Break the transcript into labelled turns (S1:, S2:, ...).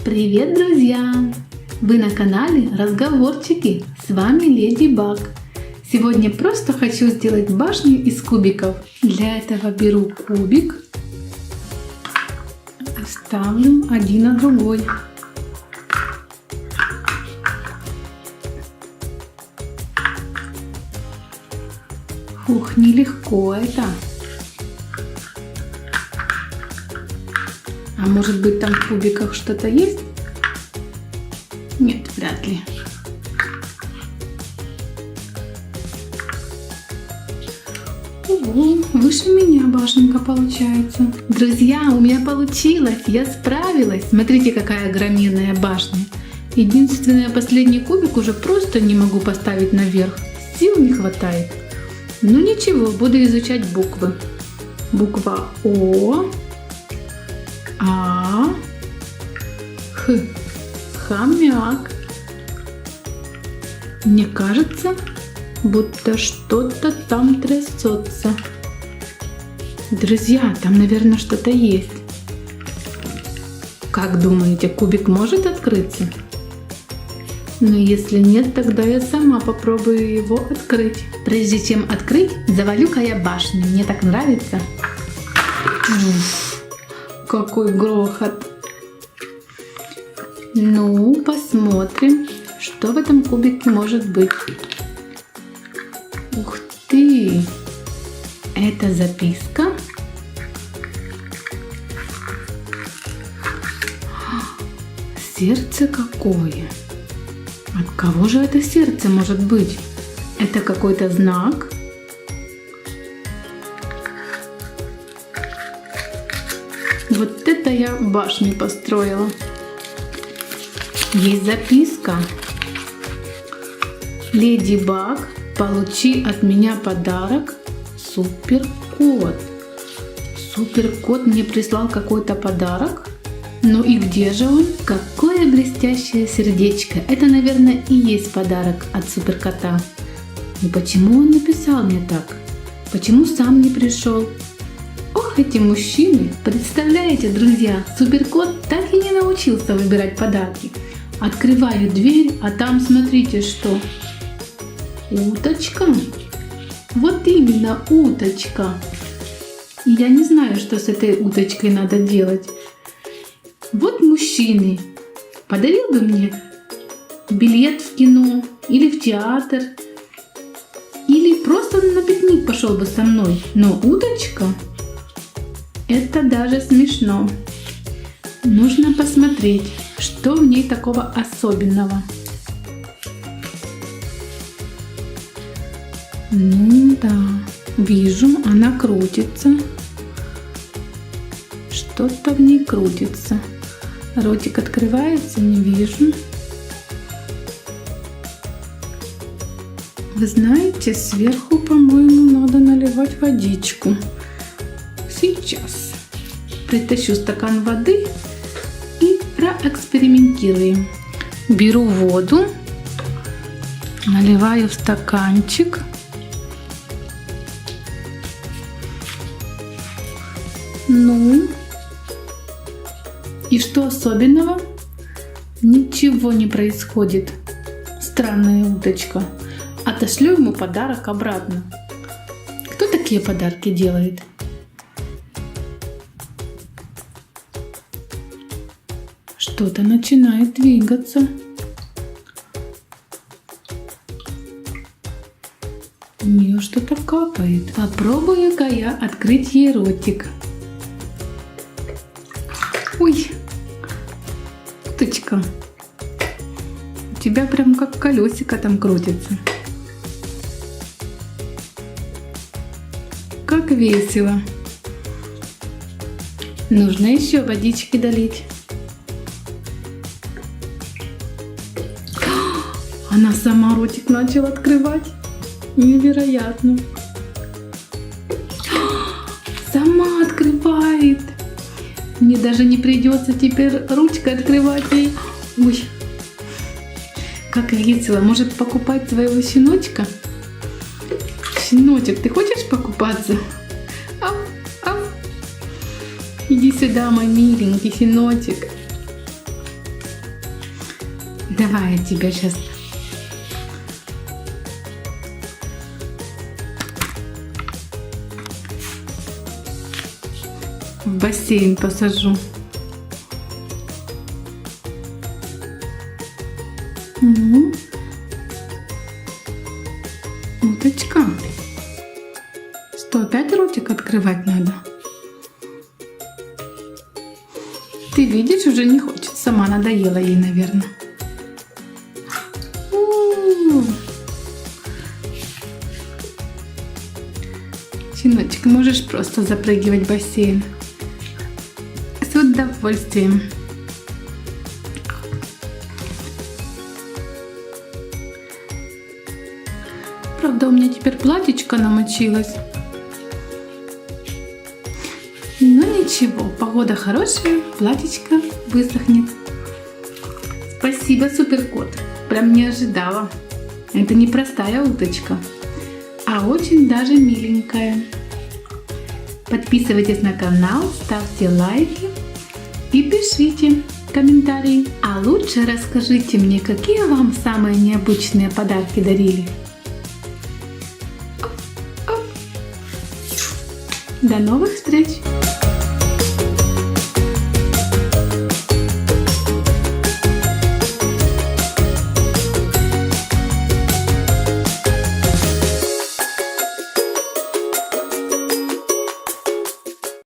S1: Привет, друзья! Вы на канале Разговорчики. С вами Леди Баг. Сегодня просто хочу сделать башню из кубиков. Для этого беру кубик и ставлю один на другой. Ух, нелегко это. А может быть, там в кубиках что-то есть? Нет, вряд ли. Ого, выше меня башенка получается. Друзья, у меня получилось, я справилась. Смотрите, какая огроменная башня. Единственное, последний кубик уже просто не могу поставить наверх. Сил не хватает. Ну ничего, буду изучать буквы. Буква О. А, Х, хомяк. Мне кажется, будто что-то там трясется. Друзья, там, наверное, что-то есть. Как думаете, кубик может открыться? Но если нет, тогда я сама попробую его открыть. Прежде чем открыть, завалю-ка я башню. Мне так нравится. Какой грохот! Ну, посмотрим, что в этом кубике может быть. Ух ты! Это записка. Сердце какое! От кого же это сердце может быть? Это какой-то знак? Вот это я башню построила. Есть записка. Леди Баг, получи от меня подарок. Суперкот. Суперкот мне прислал какой-то подарок. Ну и где же он? Какое блестящее сердечко. Это, наверное, и есть подарок от суперкота. И почему он написал мне так? Почему сам не пришел? Ох, эти мужчины! Представляете, друзья, суперкот так и не научился выбирать подарки. Открываю дверь, а там смотрите что. Уточка. Вот именно уточка. И я не знаю, что с этой уточкой надо делать. Вот мужчины. Подарил бы мне билет в кино или в театр. Или просто на пикник пошел бы со мной. Но уточка... Это даже смешно. Нужно посмотреть, что в ней такого особенного. Ну да, вижу, она крутится. Что-то в ней крутится. Ротик открывается, не вижу. Вы знаете, сверху, по-моему, надо наливать водичку. Сейчас притащу стакан воды и проэкспериментируем. Беру воду, наливаю в стаканчик. Ну, и что особенного? Ничего не происходит. Странная уточка. Отошлю ему подарок обратно. Кто такие подарки делает? Что-то начинает двигаться. У нее что-то капает. Попробую-ка я открыть ей ротик. Ой, уточка, у тебя прям как колесико там крутится. Как весело. Нужно еще водички долить. Она сама ротик начала открывать. Невероятно. Сама открывает. Мне даже не придется теперь ручкой открывать ей. Ой, как весело. Может покупать своего щеночка? Щеночек, ты хочешь покупаться? Ау, ау. Иди сюда, мой миленький щеночек. Давай я тебя сейчас в бассейн посажу. Ну, уточка. Что, опять ротик открывать надо? Ты видишь, уже не хочет. Сама надоела ей, наверное. Щеночек, можешь просто запрыгивать в бассейн. С удовольствием. Правда, у меня теперь платьечко намочилось. Но ничего, погода хорошая, платьечко высохнет. Спасибо, суперкот. Прям не ожидала. Это не простая уточка, а очень даже миленькая. Подписывайтесь на канал, ставьте лайки и пишите комментарии. А лучше расскажите мне, какие вам самые необычные подарки дарили. До новых встреч!